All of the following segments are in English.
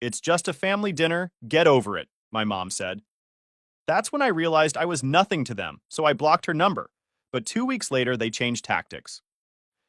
"It's just a family dinner. Get over it," my mom said. That's when I realized I was nothing to them, so I blocked her number. But 2 weeks later, they changed tactics.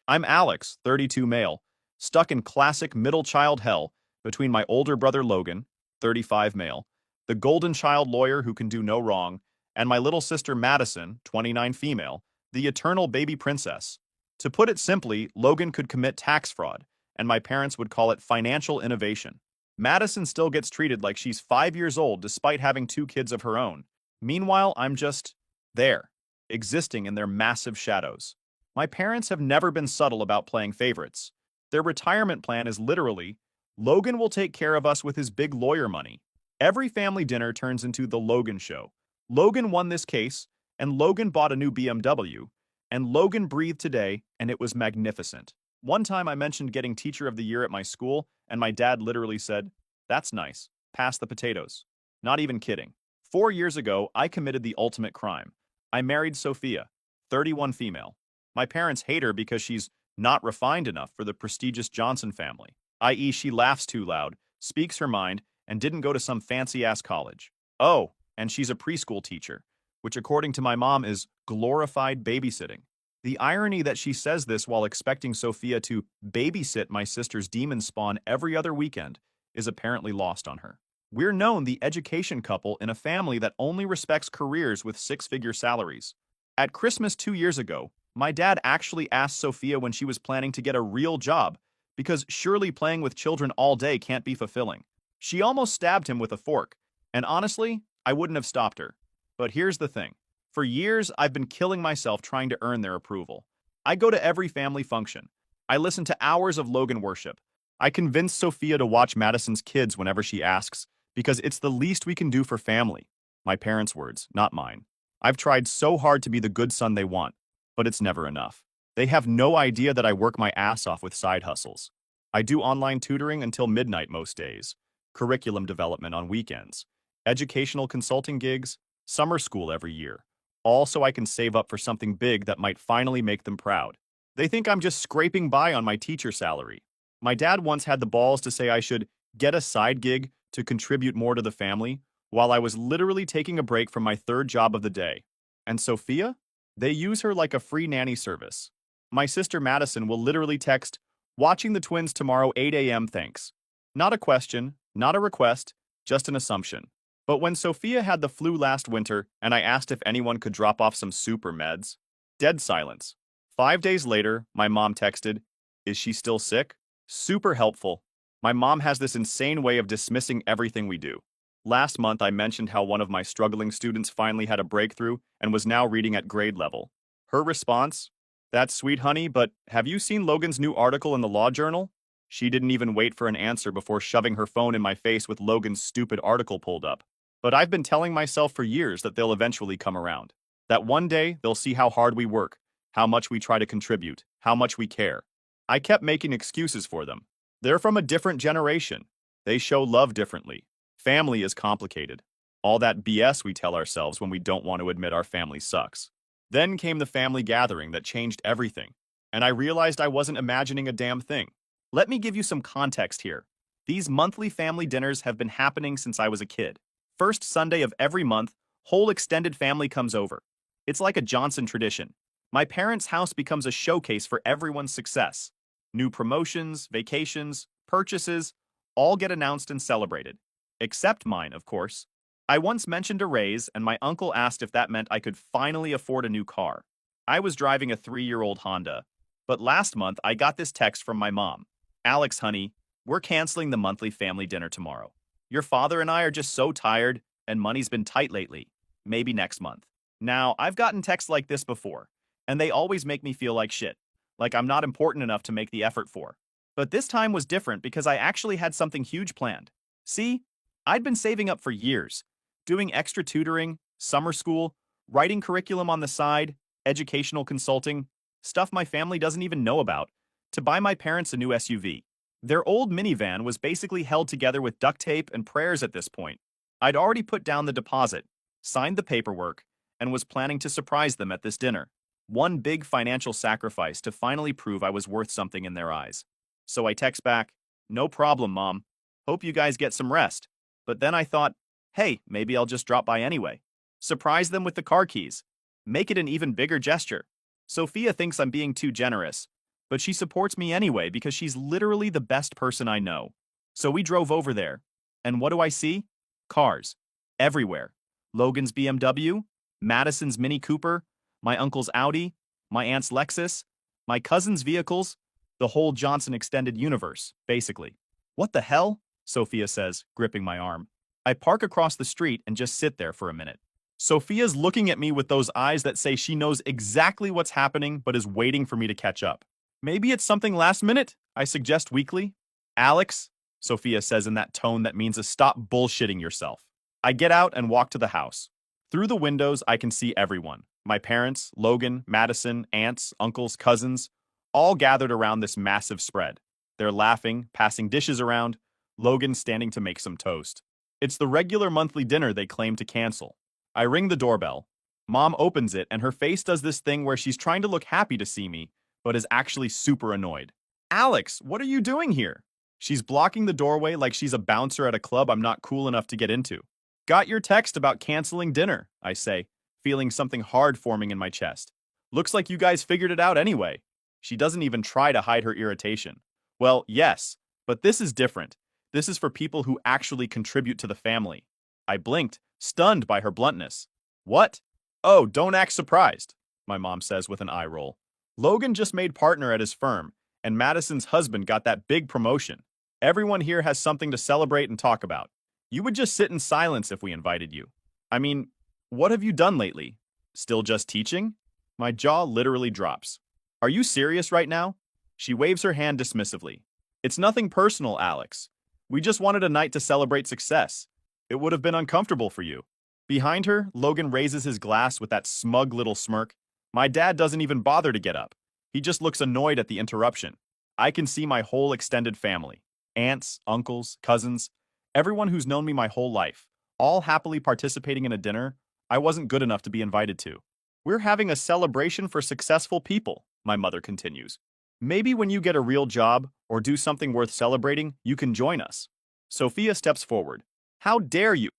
I'm Alex, 32 male, stuck in classic middle child hell between my older brother Logan, 35 male, the golden child lawyer who can do no wrong, and my little sister Madison, 29 female, the eternal baby princess. To put it simply, Logan could commit tax fraud, and my parents would call it financial innovation. Madison still gets treated like she's 5 years old despite having two kids of her own. Meanwhile, I'm just there, existing in their massive shadows. My parents have never been subtle about playing favorites. Their retirement plan is literally, Logan will take care of us with his big lawyer money. Every family dinner turns into the Logan show. Logan won this case, and Logan bought a new BMW, and Logan breathed today, and it was magnificent. One time I mentioned getting Teacher of the Year at my school, and my dad literally said, "That's nice. Pass the potatoes." Not even kidding. 4 years ago, I committed the ultimate crime. I married Sophia, 31 female. My parents hate her because she's not refined enough for the prestigious Johnson family, i.e., she laughs too loud, speaks her mind, and didn't go to some fancy ass college. Oh, and she's a preschool teacher, which according to my mom is glorified babysitting. The irony that she says this while expecting Sophia to babysit my sister's demon spawn every other weekend is apparently lost on her. We're known the education couple in a family that only respects careers with six-figure salaries. At Christmas 2 years ago, my dad actually asked Sophia when she was planning to get a real job, because surely playing with children all day can't be fulfilling. She almost stabbed him with a fork, and honestly, I wouldn't have stopped her. But here's the thing. For years, I've been killing myself trying to earn their approval. I go to every family function. I listen to hours of Logan worship. I convince Sophia to watch Madison's kids whenever she asks, because it's the least we can do for family. My parents' words, not mine. I've tried so hard to be the good son they want, but it's never enough. They have no idea that I work my ass off with side hustles. I do online tutoring until midnight most days, curriculum development on weekends, educational consulting gigs, summer school every year, all so I can save up for something big that might finally make them proud. They think I'm just scraping by on my teacher salary. My dad once had the balls to say I should get a side gig to contribute more to the family, while I was literally taking a break from my third job of the day. And Sophia? They use her like a free nanny service. My sister Madison will literally text, "Watching the twins tomorrow 8 a.m. thanks." Not a question, not a request, just an assumption. But when Sophia had the flu last winter and I asked if anyone could drop off some super meds, dead silence. 5 days later, my mom texted, "Is she still sick?" Super helpful. My mom has this insane way of dismissing everything we do. Last month, I mentioned how one of my struggling students finally had a breakthrough and was now reading at grade level. Her response? "That's sweet, honey, but have you seen Logan's new article in the Law Journal?" She didn't even wait for an answer before shoving her phone in my face with Logan's stupid article pulled up. But I've been telling myself for years that they'll eventually come around. That one day, they'll see how hard we work, how much we try to contribute, how much we care. I kept making excuses for them. They're from a different generation. They show love differently. Family is complicated. All that BS we tell ourselves when we don't want to admit our family sucks. Then came the family gathering that changed everything, and I realized I wasn't imagining a damn thing. Let me give you some context here. These monthly family dinners have been happening since I was a kid. First Sunday of every month, whole extended family comes over. It's like a Johnson tradition. My parents' house becomes a showcase for everyone's success. New promotions, vacations, purchases, all get announced and celebrated. Except mine, of course. I once mentioned a raise, and my uncle asked if that meant I could finally afford a new car. I was driving a 3-year-old Honda. But last month, I got this text from my mom. "Alex, honey, we're canceling the monthly family dinner tomorrow. Your father and I are just so tired, and money's been tight lately. Maybe next month." Now, I've gotten texts like this before, and they always make me feel like shit, like I'm not important enough to make the effort for. But this time was different because I actually had something huge planned. See, I'd been saving up for years, doing extra tutoring, summer school, writing curriculum on the side, educational consulting, stuff my family doesn't even know about, to buy my parents a new SUV. Their old minivan was basically held together with duct tape and prayers at this point. I'd already put down the deposit, signed the paperwork, and was planning to surprise them at this dinner. One big financial sacrifice to finally prove I was worth something in their eyes. So I text back, "No problem, Mom. Hope you guys get some rest. But then I thought, hey, maybe I'll just drop by anyway. Surprise them with the car keys. Make it an even bigger gesture. Sophia thinks I'm being too generous, but she supports me anyway because she's literally the best person I know. So we drove over there. And what do I see? Cars. Everywhere. Logan's BMW, Madison's Mini Cooper, my uncle's Audi, my aunt's Lexus, my cousin's vehicles, the whole Johnson extended universe, basically. What the hell? Sophia says, gripping my arm. I park across the street and just sit there for a minute. Sophia's looking at me with those eyes that say she knows exactly what's happening but is waiting for me to catch up. Maybe it's something last minute, I suggest weakly. Alex, Sophia says in that tone that means to stop bullshitting yourself. I get out and walk to the house. Through the windows, I can see everyone. My parents, Logan, Madison, aunts, uncles, cousins, all gathered around this massive spread. They're laughing, passing dishes around, Logan standing to make some toast. It's the regular monthly dinner they claim to cancel. I ring the doorbell. Mom opens it and her face does this thing where she's trying to look happy to see me, but is actually super annoyed. Alex, what are you doing here? She's blocking the doorway like she's a bouncer at a club I'm not cool enough to get into. Got your text about canceling dinner, I say, feeling something hard forming in my chest. Looks like you guys figured it out anyway. She doesn't even try to hide her irritation. Well, yes, but this is different. This is for people who actually contribute to the family. I blinked, stunned by her bluntness. What? Oh, don't act surprised, my mom says with an eye roll. Logan just made partner at his firm, and Madison's husband got that big promotion. Everyone here has something to celebrate and talk about. You would just sit in silence if we invited you. I mean, what have you done lately? Still just teaching? My jaw literally drops. Are you serious right now? She waves her hand dismissively. It's nothing personal, Alex. We just wanted a night to celebrate success. It would have been uncomfortable for you. Behind her, Logan raises his glass with that smug little smirk. My dad doesn't even bother to get up. He just looks annoyed at the interruption. I can see my whole extended family. Aunts, uncles, cousins, everyone who's known me my whole life, all happily participating in a dinner I wasn't good enough to be invited to. We're having a celebration for successful people, my mother continues. Maybe when you get a real job or do something worth celebrating, you can join us. Sophia steps forward. How dare you?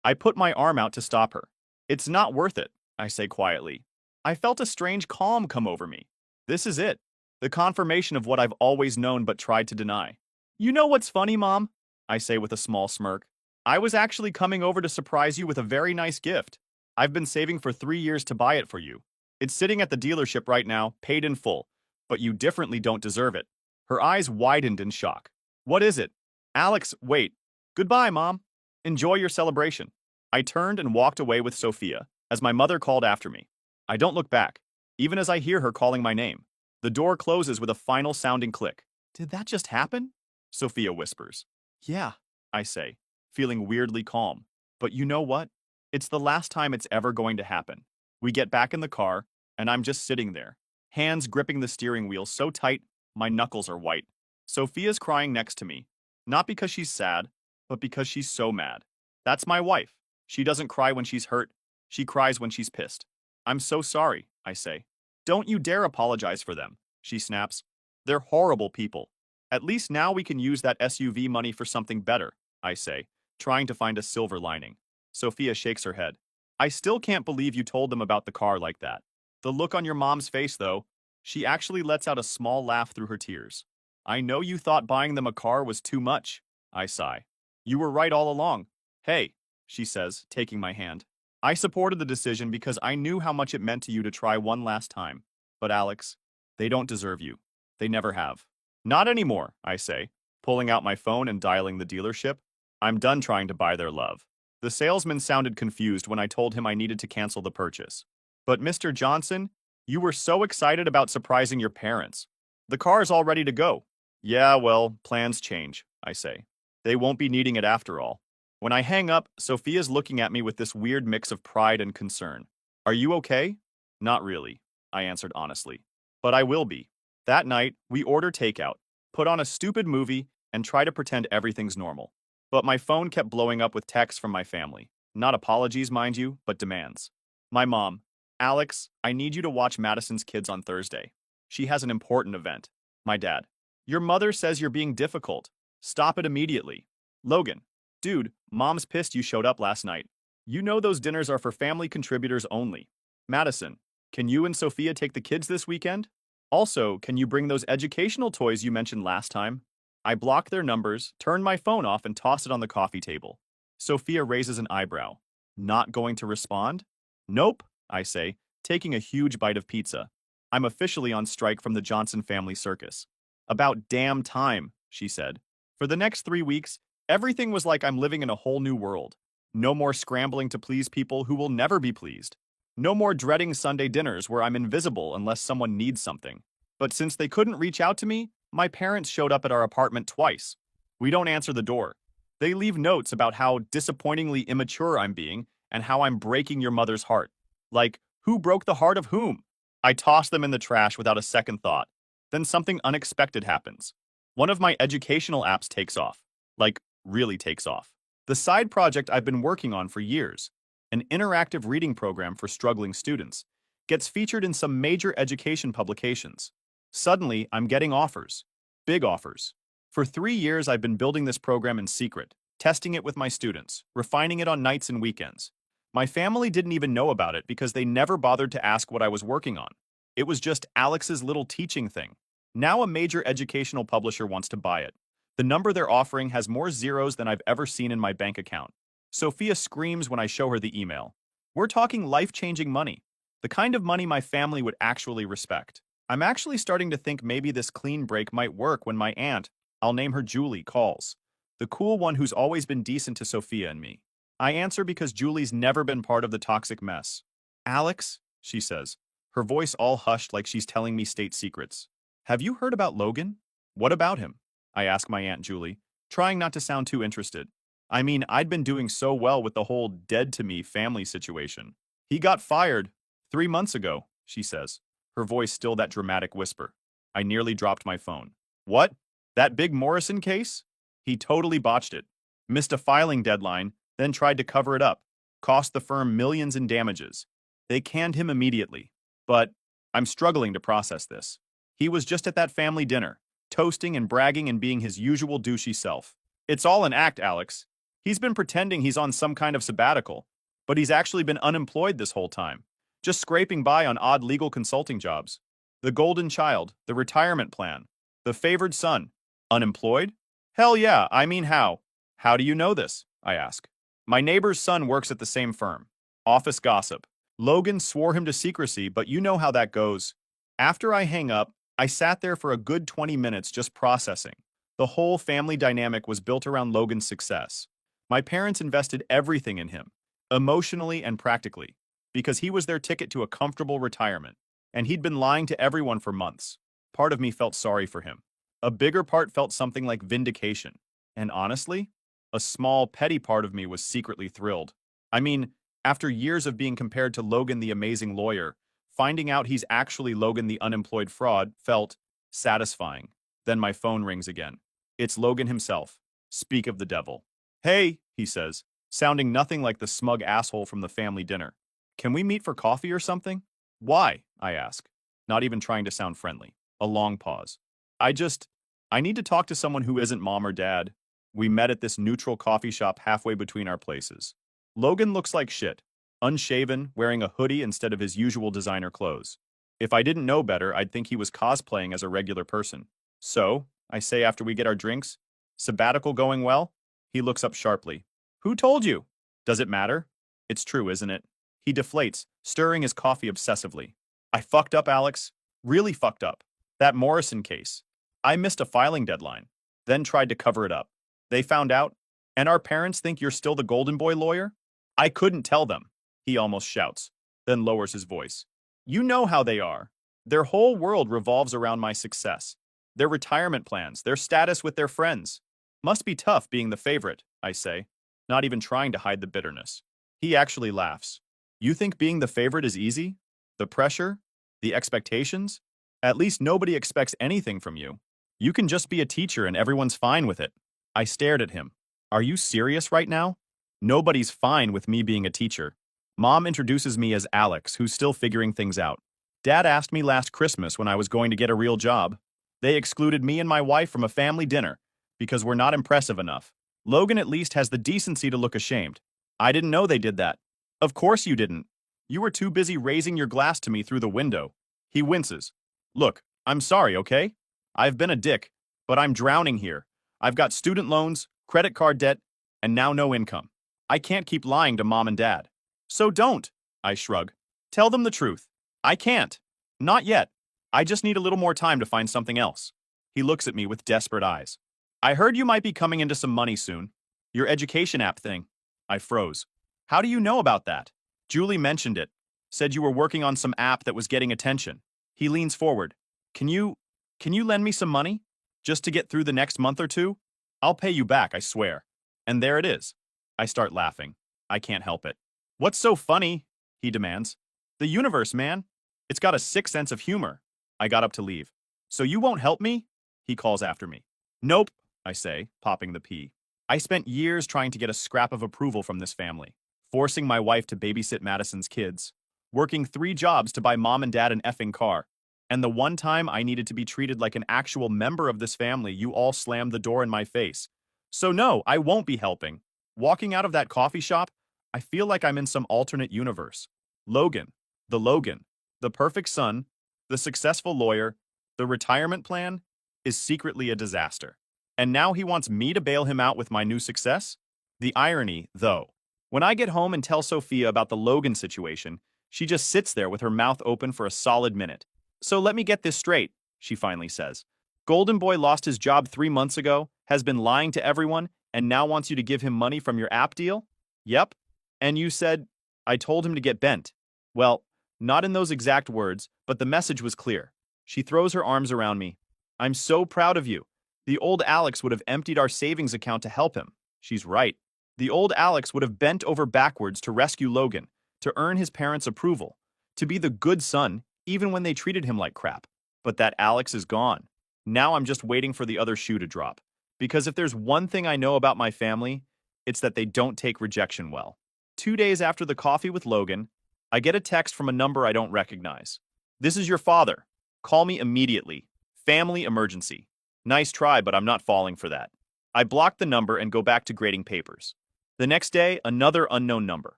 I put my arm out to stop her. It's not worth it, I say quietly. I felt a strange calm come over me. This is it. The confirmation of what I've always known but tried to deny. You know what's funny, Mom? I say with a small smirk. I was actually coming over to surprise you with a very nice gift. I've been saving for 3 years to buy it for you. It's sitting at the dealership right now, paid in full, but you differently don't deserve it. Her eyes widened in shock. What is it? Alex, wait. Goodbye, Mom. Enjoy your celebration. I turned and walked away with Sophia, as my mother called after me. I don't look back, even as I hear her calling my name. The door closes with a final sounding click. Did that just happen? Sophia whispers. Yeah, I say, feeling weirdly calm. But you know what? It's the last time it's ever going to happen. We get back in the car, and I'm just sitting there, hands gripping the steering wheel so tight, my knuckles are white. Sophia's crying next to me, not because she's sad, but because she's so mad. That's my wife. She doesn't cry when she's hurt. She cries when she's pissed. I'm so sorry, I say. Don't you dare apologize for them, she snaps. They're horrible people. At least now we can use that SUV money for something better, I say, trying to find a silver lining. Sophia shakes her head. I still can't believe you told them about the car like that. The look on your mom's face, though, she actually lets out a small laugh through her tears. I know you thought buying them a car was too much, I sigh. You were right all along. Hey, she says, taking my hand. I supported the decision because I knew how much it meant to you to try one last time. But Alex, they don't deserve you. They never have. Not anymore, I say, pulling out my phone and dialing the dealership. I'm done trying to buy their love. The salesman sounded confused when I told him I needed to cancel the purchase. But Mr. Johnson, you were so excited about surprising your parents. The car is all ready to go. Yeah, well, plans change, I say. They won't be needing it after all. When I hang up, Sophia's looking at me with this weird mix of pride and concern. Are you okay? Not really, I answered honestly. But I will be. That night, we order takeout, put on a stupid movie, and try to pretend everything's normal. But my phone kept blowing up with texts from my family. Not apologies, mind you, but demands. My mom, Alex, I need you to watch Madison's kids on Thursday. She has an important event. My dad, your mother says you're being difficult. Stop it immediately. Logan, dude, mom's pissed you showed up last night. You know those dinners are for family contributors only. Madison, can you and Sophia take the kids this weekend? Also, can you bring those educational toys you mentioned last time? I block their numbers, turn my phone off, and toss it on the coffee table. Sophia raises an eyebrow. Not going to respond? Nope, I say, taking a huge bite of pizza. I'm officially on strike from the Johnson family circus. About damn time, she said. For the next 3 weeks, everything was like I'm living in a whole new world. No more scrambling to please people who will never be pleased. No more dreading Sunday dinners where I'm invisible unless someone needs something. But since they couldn't reach out to me, my parents showed up at our apartment twice. We don't answer the door. They leave notes about how disappointingly immature I'm being and how I'm breaking your mother's heart. Like, who broke the heart of whom? I toss them in the trash without a second thought. Then something unexpected happens. One of my educational apps takes off. Like, really takes off. The side project I've been working on for years, an interactive reading program for struggling students, gets featured in some major education publications. Suddenly, I'm getting offers. Big offers. For 3 years, I've been building this program in secret, testing it with my students, refining it on nights and weekends. My family didn't even know about it because they never bothered to ask what I was working on. It was just Alex's little teaching thing. Now a major educational publisher wants to buy it. The number they're offering has more zeros than I've ever seen in my bank account. Sophia screams when I show her the email. We're talking life-changing money. The kind of money my family would actually respect. I'm actually starting to think maybe this clean break might work when my aunt, I'll name her Julie, calls. The cool one who's always been decent to Sophia and me. I answer because Julie's never been part of the toxic mess. Alex, she says, her voice all hushed like she's telling me state secrets. Have you heard about Logan? What about him? I ask my Aunt Julie, trying not to sound too interested. I mean, I'd been doing so well with the whole dead-to-me family situation. He got fired 3 months ago, she says, her voice still that dramatic whisper. I nearly dropped my phone. What? That big Morrison case? He totally botched it. Missed a filing deadline, then tried to cover it up. Cost the firm millions in damages. They canned him immediately. But I'm struggling to process this. He was just at that family dinner, toasting and bragging and being his usual douchey self. It's all an act, Alex. He's been pretending he's on some kind of sabbatical, but he's actually been unemployed this whole time, just scraping by on odd legal consulting jobs. The golden child, the retirement plan, the favored son. Unemployed? Hell yeah, I mean how? How do you know this? I ask. My neighbor's son works at the same firm. Office gossip. Logan swore him to secrecy, but you know how that goes. After I hang up, I sat there for a good 20 minutes just processing. The whole family dynamic was built around Logan's success. My parents invested everything in him, emotionally and practically, because he was their ticket to a comfortable retirement, and he'd been lying to everyone for months. Part of me felt sorry for him. A bigger part felt something like vindication. And honestly, a small, petty part of me was secretly thrilled. I mean, after years of being compared to Logan the amazing lawyer, finding out he's actually Logan the unemployed fraud felt satisfying. Then my phone rings again. It's Logan himself. Speak of the devil. Hey, he says, sounding nothing like the smug asshole from the family dinner. Can we meet for coffee or something? Why? I ask, not even trying to sound friendly. A long pause. I need to talk to someone who isn't mom or dad. We met at this neutral coffee shop halfway between our places. Logan looks like shit. Unshaven, wearing a hoodie instead of his usual designer clothes. If I didn't know better, I'd think he was cosplaying as a regular person. So, I say after we get our drinks, sabbatical going well? He looks up sharply. Who told you? Does it matter? It's true, isn't it? He deflates, stirring his coffee obsessively. I fucked up, Alex. Really fucked up. That Morrison case. I missed a filing deadline, then tried to cover it up. They found out, and our parents think you're still the golden boy lawyer? I couldn't tell them, he almost shouts, then lowers his voice. You know how they are. Their whole world revolves around my success. Their retirement plans, their status with their friends. Must be tough being the favorite, I say, not even trying to hide the bitterness. He actually laughs. You think being the favorite is easy? The pressure? The expectations? At least nobody expects anything from you. You can just be a teacher and everyone's fine with it. I stared at him. Are you serious right now? Nobody's fine with me being a teacher. Mom introduces me as Alex, who's still figuring things out. Dad asked me last Christmas when I was going to get a real job. They excluded me and my wife from a family dinner because we're not impressive enough. Logan at least has the decency to look ashamed. I didn't know they did that. Of course you didn't. You were too busy raising your glass to me through the window. He winces. Look, I'm sorry, okay? I've been a dick, but I'm drowning here. I've got student loans, credit card debt, and now no income. I can't keep lying to mom and dad. So don't, I shrug. Tell them the truth. I can't. Not yet. I just need a little more time to find something else. He looks at me with desperate eyes. I heard you might be coming into some money soon. Your education app thing. I froze. How do you know about that? Julie mentioned it. Said you were working on some app that was getting attention. He leans forward. Can you lend me some money? Just to get through the next month or two? I'll pay you back, I swear. And there it is. I start laughing. I can't help it. What's so funny? He demands. The universe, man. It's got a sick sense of humor. I got up to leave. So you won't help me? He calls after me. Nope, I say, popping the pea. I spent years trying to get a scrap of approval from this family, forcing my wife to babysit Madison's kids, working 3 jobs to buy mom and dad an effing car. And the one time I needed to be treated like an actual member of this family, you all slammed the door in my face. So no, I won't be helping. Walking out of that coffee shop, I feel like I'm in some alternate universe. Logan, the perfect son, the successful lawyer, the retirement plan, is secretly a disaster. And now he wants me to bail him out with my new success? The irony, though. When I get home and tell Sophia about the Logan situation, she just sits there with her mouth open for a solid minute. So let me get this straight, she finally says. Golden Boy lost his job 3 months ago, has been lying to everyone, and now wants you to give him money from your app deal? Yep. And you said, I told him to get bent. Well, not in those exact words, but the message was clear. She throws her arms around me. I'm so proud of you. The old Alex would have emptied our savings account to help him. She's right. The old Alex would have bent over backwards to rescue Logan, to earn his parents' approval, to be the good son, even when they treated him like crap. But that Alex is gone. Now I'm just waiting for the other shoe to drop. Because if there's one thing I know about my family, it's that they don't take rejection well. 2 days after the coffee with Logan, I get a text from a number I don't recognize. This is your father. Call me immediately. Family emergency. Nice try, but I'm not falling for that. I block the number and go back to grading papers. The next day, another unknown number.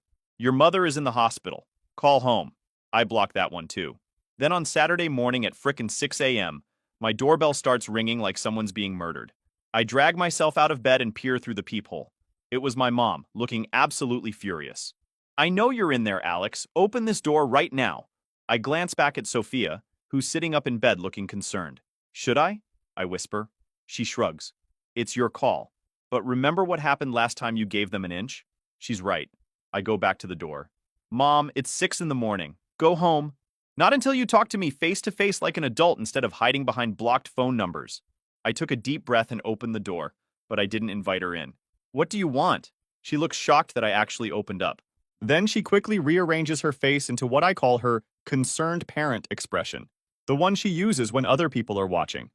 Your mother is in the hospital. Call home. I block that one too. Then on Saturday morning at frickin' 6 a.m., my doorbell starts ringing like someone's being murdered. I drag myself out of bed and peer through the peephole. It was my mom, looking absolutely furious. I know you're in there, Alex. Open this door right now. I glance back at Sophia, who's sitting up in bed looking concerned. Should I? I whisper. She shrugs. It's your call. But remember what happened last time you gave them an inch? She's right. I go back to the door. Mom, it's 6 in the morning. Go home. Not until you talk to me face to face like an adult instead of hiding behind blocked phone numbers. I took a deep breath and opened the door, but I didn't invite her in. What do you want? She looks shocked that I actually opened up. Then she quickly rearranges her face into what I call her concerned parent expression, the one she uses when other people are watching.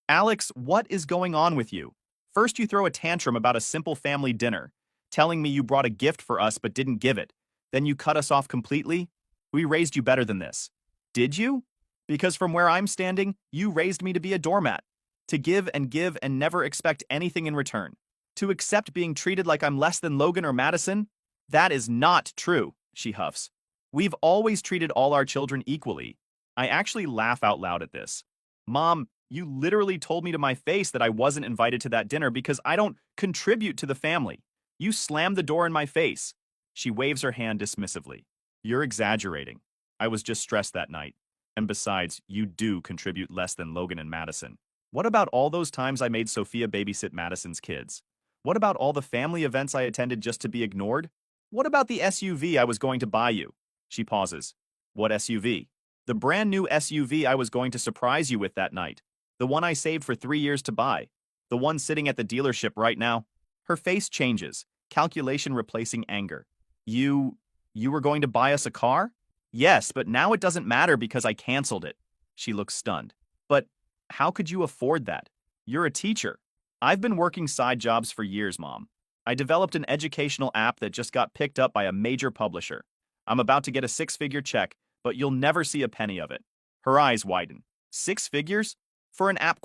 Alex, what is going on with you? First you throw a tantrum about a simple family dinner, telling me you brought a gift for us but didn't give it. Then you cut us off completely? We raised you better than this. Did you? Because from where I'm standing, you raised me to be a doormat. To give and never expect anything in return. To accept being treated like I'm less than Logan or Madison? That is not true, she huffs. We've always treated all our children equally. I actually laugh out loud at this. Mom, you literally told me to my face that I wasn't invited to that dinner because I don't contribute to the family. You slammed the door in my face. She waves her hand dismissively. You're exaggerating. I was just stressed that night. And besides, you do contribute less than Logan and Madison. What about all those times I made Sophia babysit Madison's kids? What about all the family events I attended just to be ignored? What about the SUV I was going to buy you? She pauses. What SUV? The brand new SUV I was going to surprise you with that night. The one I saved for 3 years to buy. The one sitting at the dealership right now. Her face changes, calculation replacing anger. You were going to buy us a car? Yes, but now it doesn't matter because I canceled it. She looks stunned. But how could you afford that? You're a teacher. I've been working side jobs for years, Mom. I developed an educational app that just got picked up by a major publisher. I'm about to get a 6-figure check, but you'll never see a penny of it. Her eyes widen. 6 figures? For an app?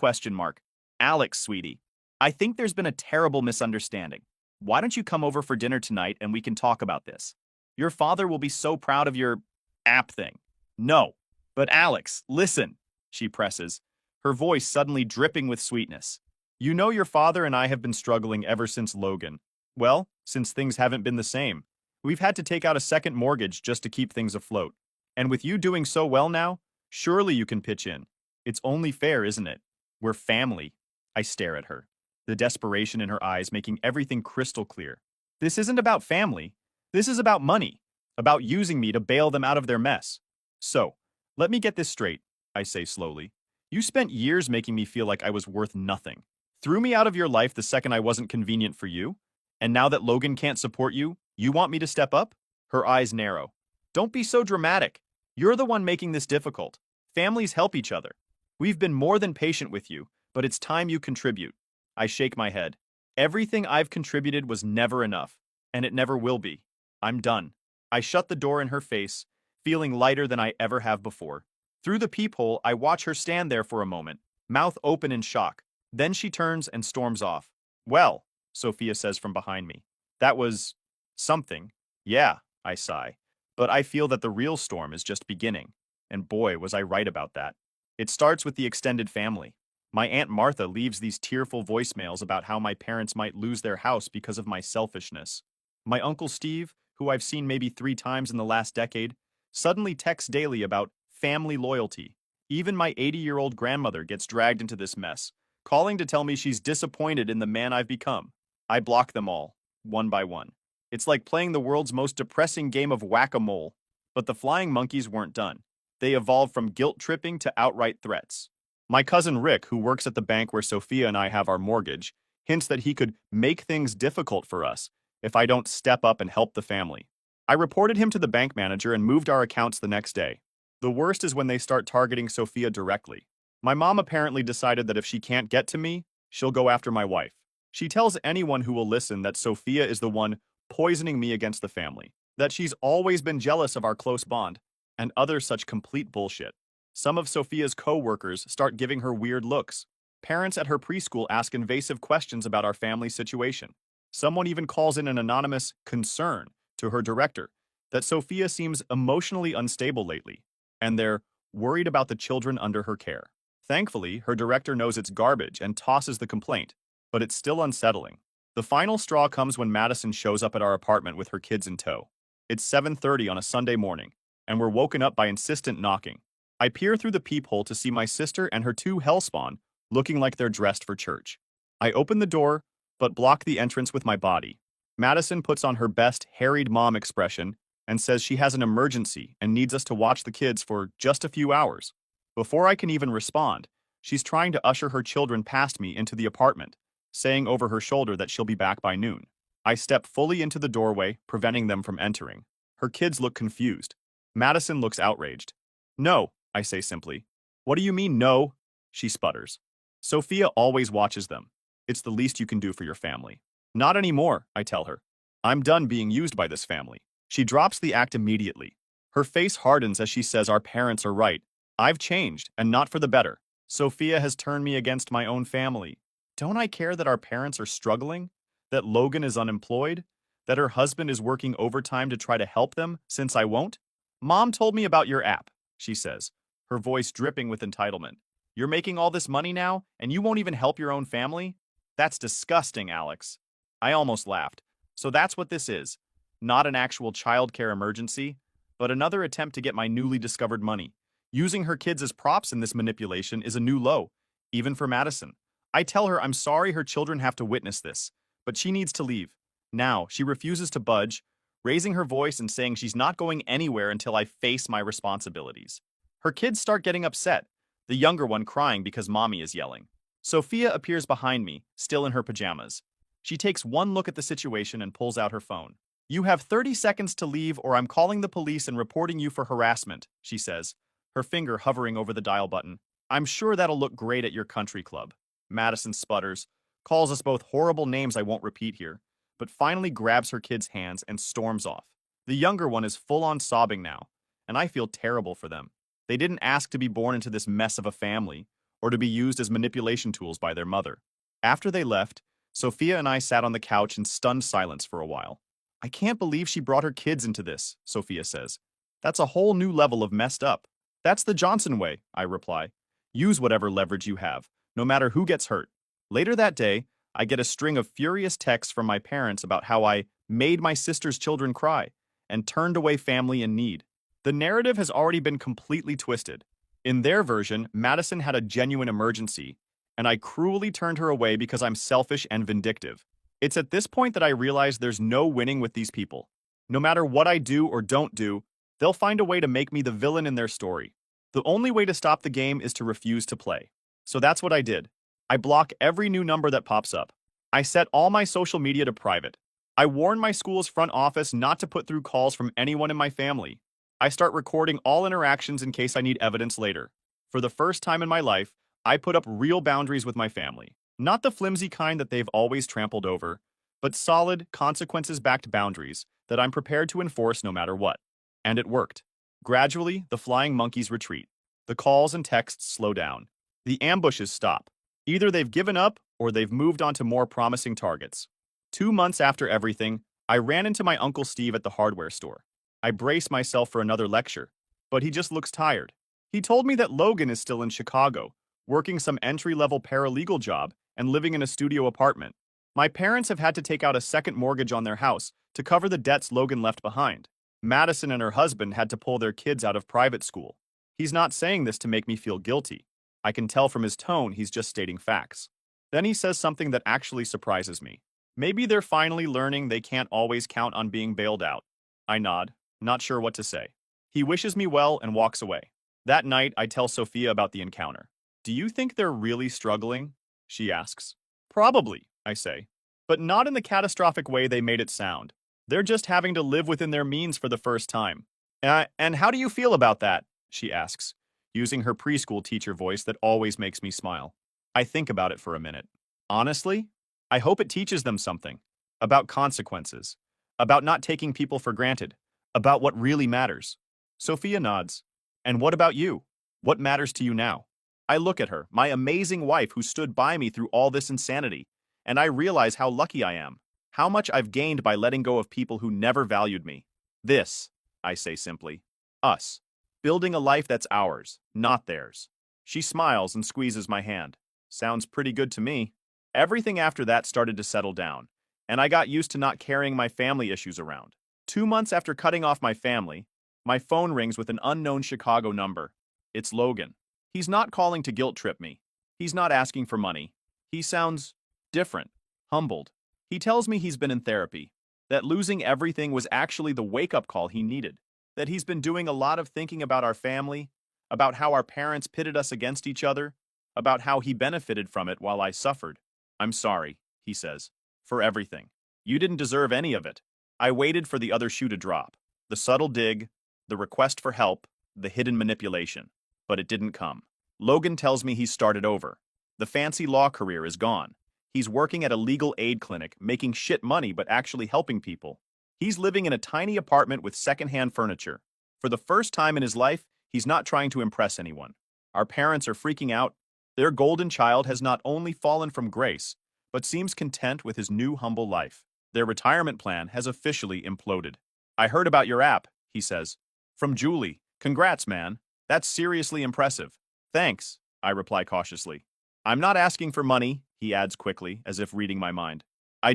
Alex, sweetie. I think there's been a terrible misunderstanding. Why don't you come over for dinner tonight and we can talk about this? Your father will be so proud of your app thing. No. But Alex, listen, she presses, her voice suddenly dripping with sweetness. You know your father and I have been struggling ever since Logan. Well, since things haven't been the same. We've had to take out a second mortgage just to keep things afloat. And with you doing so well now, surely you can pitch in. It's only fair, isn't it? We're family. I stare at her, the desperation in her eyes making everything crystal clear. This isn't about family. This is about money, about using me to bail them out of their mess. So, let me get this straight, I say slowly. You spent years making me feel like I was worth nothing. Threw me out of your life the second I wasn't convenient for you? And now that Logan can't support you, you want me to step up? Her eyes narrow. Don't be so dramatic. You're the one making this difficult. Families help each other. We've been more than patient with you, but it's time you contribute. I shake my head. Everything I've contributed was never enough, and it never will be. I'm done. I shut the door in her face, feeling lighter than I ever have before. Through the peephole, I watch her stand there for a moment, mouth open in shock. Then she turns and storms off. Well, Sophia says from behind me. That was something. Yeah, I sigh. But I feel that the real storm is just beginning. And boy, was I right about that. It starts with the extended family. My Aunt Martha leaves these tearful voicemails about how my parents might lose their house because of my selfishness. My Uncle Steve, who I've seen maybe 3 times in the last decade, suddenly texts daily about family loyalty. Even my 80-year-old grandmother gets dragged into this mess, calling to tell me she's disappointed in the man I've become. I block them all, one by one. It's like playing the world's most depressing game of whack-a-mole. But the flying monkeys weren't done. They evolved from guilt-tripping to outright threats. My cousin Rick, who works at the bank where Sophia and I have our mortgage, hints that he could make things difficult for us if I don't step up and help the family. I reported him to the bank manager and moved our accounts the next day. The worst is when they start targeting Sophia directly. My mom apparently decided that if she can't get to me, she'll go after my wife. She tells anyone who will listen that Sophia is the one poisoning me against the family, that she's always been jealous of our close bond, and other such complete bullshit. Some of Sophia's co-workers start giving her weird looks. Parents at her preschool ask invasive questions about our family situation. Someone even calls in an anonymous concern to her director that Sophia seems emotionally unstable lately, and they're worried about the children under her care. Thankfully, her director knows it's garbage and tosses the complaint, but it's still unsettling. The final straw comes when Madison shows up at our apartment with her kids in tow. It's 7:30 on a Sunday morning, and we're woken up by insistent knocking. I peer through the peephole to see my sister and her 2 hellspawn looking like they're dressed for church. I open the door, but block the entrance with my body. Madison puts on her best harried mom expression and says she has an emergency and needs us to watch the kids for just a few hours. Before I can even respond, she's trying to usher her children past me into the apartment, saying over her shoulder that she'll be back by noon. I step fully into the doorway, preventing them from entering. Her kids look confused. Madison looks outraged. No, I say simply. What do you mean, no? She sputters. Sophia always watches them. It's the least you can do for your family. Not anymore, I tell her. I'm done being used by this family. She drops the act immediately. Her face hardens as she says our parents are right. I've changed, and not for the better. Sophia has turned me against my own family. Don't I care that our parents are struggling? That Logan is unemployed? That her husband is working overtime to try to help them, since I won't? Mom told me about your app, she says, her voice dripping with entitlement. You're making all this money now, and you won't even help your own family? That's disgusting, Alex. I almost laughed. So that's what this is. Not an actual childcare emergency, but another attempt to get my newly discovered money. Using her kids as props in this manipulation is a new low, even for Madison. I tell her I'm sorry her children have to witness this, but she needs to leave. Now, she refuses to budge, raising her voice and saying she's not going anywhere until I face my responsibilities. Her kids start getting upset, the younger one crying because mommy is yelling. Sophia appears behind me, still in her pajamas. She takes one look at the situation and pulls out her phone. You have 30 seconds to leave or I'm calling the police and reporting you for harassment, she says, her finger hovering over the dial button. I'm sure that'll look great at your country club. Madison sputters, calls us both horrible names I won't repeat here, but finally grabs her kid's hands and storms off. The younger one is full-on sobbing now, and I feel terrible for them. They didn't ask to be born into this mess of a family, or to be used as manipulation tools by their mother. After they left, Sophia and I sat on the couch in stunned silence for a while. I can't believe she brought her kids into this, Sophia says. That's a whole new level of messed up. That's the Johnson way, I reply. Use whatever leverage you have, no matter who gets hurt. Later that day, I get a string of furious texts from my parents about how I made my sister's children cry and turned away family in need. The narrative has already been completely twisted. In their version, Madison had a genuine emergency, and I cruelly turned her away because I'm selfish and vindictive. It's at this point that I realize there's no winning with these people. No matter what I do or don't do, they'll find a way to make me the villain in their story. The only way to stop the game is to refuse to play. So that's what I did. I block every new number that pops up. I set all my social media to private. I warn my school's front office not to put through calls from anyone in my family. I start recording all interactions in case I need evidence later. For the first time in my life, I put up real boundaries with my family. Not the flimsy kind that they've always trampled over, but solid, consequences-backed boundaries that I'm prepared to enforce no matter what. And it worked. Gradually, the flying monkeys retreat. The calls and texts slow down. The ambushes stop. Either they've given up or they've moved on to more promising targets. 2 months after everything, I ran into my Uncle Steve at the hardware store. I brace myself for another lecture, but he just looks tired. He told me that Logan is still in Chicago, working some entry-level paralegal job and living in a studio apartment. My parents have had to take out a second mortgage on their house to cover the debts Logan left behind. Madison and her husband had to pull their kids out of private school. He's not saying this to make me feel guilty. I can tell from his tone he's just stating facts. Then he says something that actually surprises me. Maybe they're finally learning they can't always count on being bailed out. I nod, not sure what to say. He wishes me well and walks away. That night, I tell Sophia about the encounter. Do you think they're really struggling? She asks. Probably, I say, but not in the catastrophic way they made it sound. They're just having to live within their means for the first time. And how do you feel about that? She asks, using her preschool teacher voice that always makes me smile. I think about it for a minute. Honestly, I hope it teaches them something. About consequences. About not taking people for granted. About what really matters. Sophia nods. And what about you? What matters to you now? I look at her, my amazing wife who stood by me through all this insanity, and I realize how lucky I am. How much I've gained by letting go of people who never valued me. This, I say simply. Us. Building a life that's ours, not theirs. She smiles and squeezes my hand. Sounds pretty good to me. Everything after that started to settle down, and I got used to not carrying my family issues around. 2 months after cutting off my family, my phone rings with an unknown Chicago number. It's Logan. He's not calling to guilt trip me. He's not asking for money. He sounds different, humbled. He tells me he's been in therapy, that losing everything was actually the wake-up call he needed, that he's been doing a lot of thinking about our family, about how our parents pitted us against each other, about how he benefited from it while I suffered. I'm sorry, he says, for everything. You didn't deserve any of it. I waited for the other shoe to drop, the subtle dig, the request for help, the hidden manipulation. But it didn't come. Logan tells me he's started over. The fancy law career is gone. He's working at a legal aid clinic, making shit money but actually helping people. He's living in a tiny apartment with secondhand furniture. For the first time in his life, he's not trying to impress anyone. Our parents are freaking out. Their golden child has not only fallen from grace, but seems content with his new humble life. Their retirement plan has officially imploded. I heard about your app, he says. From Julie. Congrats, man. That's seriously impressive. Thanks, I reply cautiously. I'm not asking for money, he adds quickly, as if reading my mind. I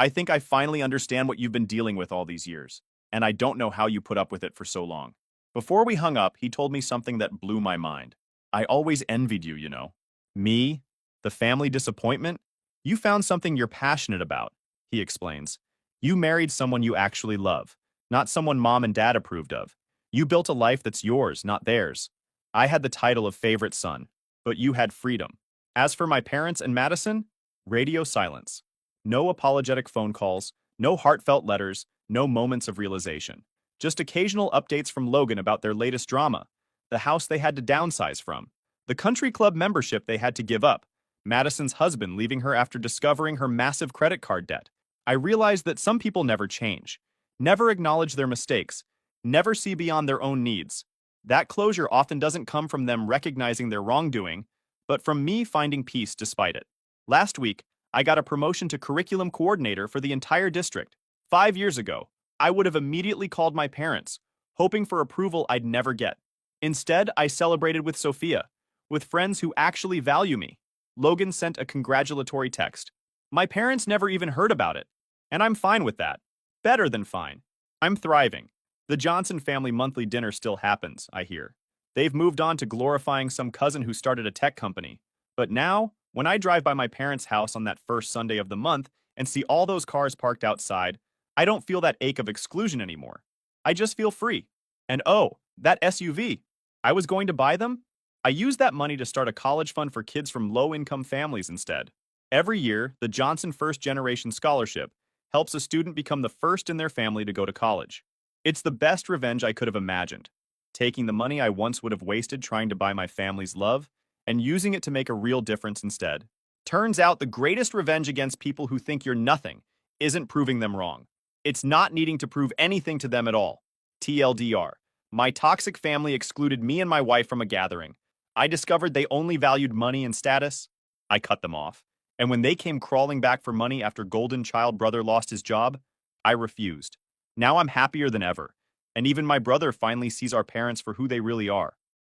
think I finally understand what you've been dealing with all these years, and I don't know how you put up with it for so long. Before we hung up, he told me something that blew my mind. I always envied you, you know. Me? The family disappointment? You found something you're passionate about, he explains. You married someone you actually love, not someone mom and dad approved of. You built a life that's yours, not theirs. I had the title of favorite son, but you had freedom. As for my parents and Madison, radio silence. No apologetic phone calls, no heartfelt letters, no moments of realization. Just occasional updates from Logan about their latest drama, the house they had to downsize from, the country club membership they had to give up, Madison's husband leaving her after discovering her massive credit card debt. I realized that some people never change, never acknowledge their mistakes, never see beyond their own needs. That closure often doesn't come from them recognizing their wrongdoing, but from me finding peace despite it. Last week, I got a promotion to curriculum coordinator for the entire district. 5 years ago, I would have immediately called my parents, hoping for approval I'd never get. Instead, I celebrated with Sophia, with friends who actually value me. Logan sent a congratulatory text. My parents never even heard about it, and I'm fine with that. Better than fine. I'm thriving. The Johnson family monthly dinner still happens, I hear. They've moved on to glorifying some cousin who started a tech company. But now, when I drive by my parents' house on that first Sunday of the month and see all those cars parked outside, I don't feel that ache of exclusion anymore. I just feel free. And oh, that SUV. I was going to buy them? I used that money to start a college fund for kids from low-income families instead. Every year, the Johnson First Generation Scholarship helps a student become the first in their family to go to college. It's the best revenge I could have imagined, taking the money I once would have wasted trying to buy my family's love and using it to make a real difference instead. Turns out the greatest revenge against people who think you're nothing isn't proving them wrong. It's not needing to prove anything to them at all. TLDR. My toxic family excluded me and my wife from a gathering. I discovered they only valued money and status. I cut them off. And when they came crawling back for money after golden child brother lost his job, I refused. Now I'm happier than ever. And even my brother finally sees our parents for who they really are.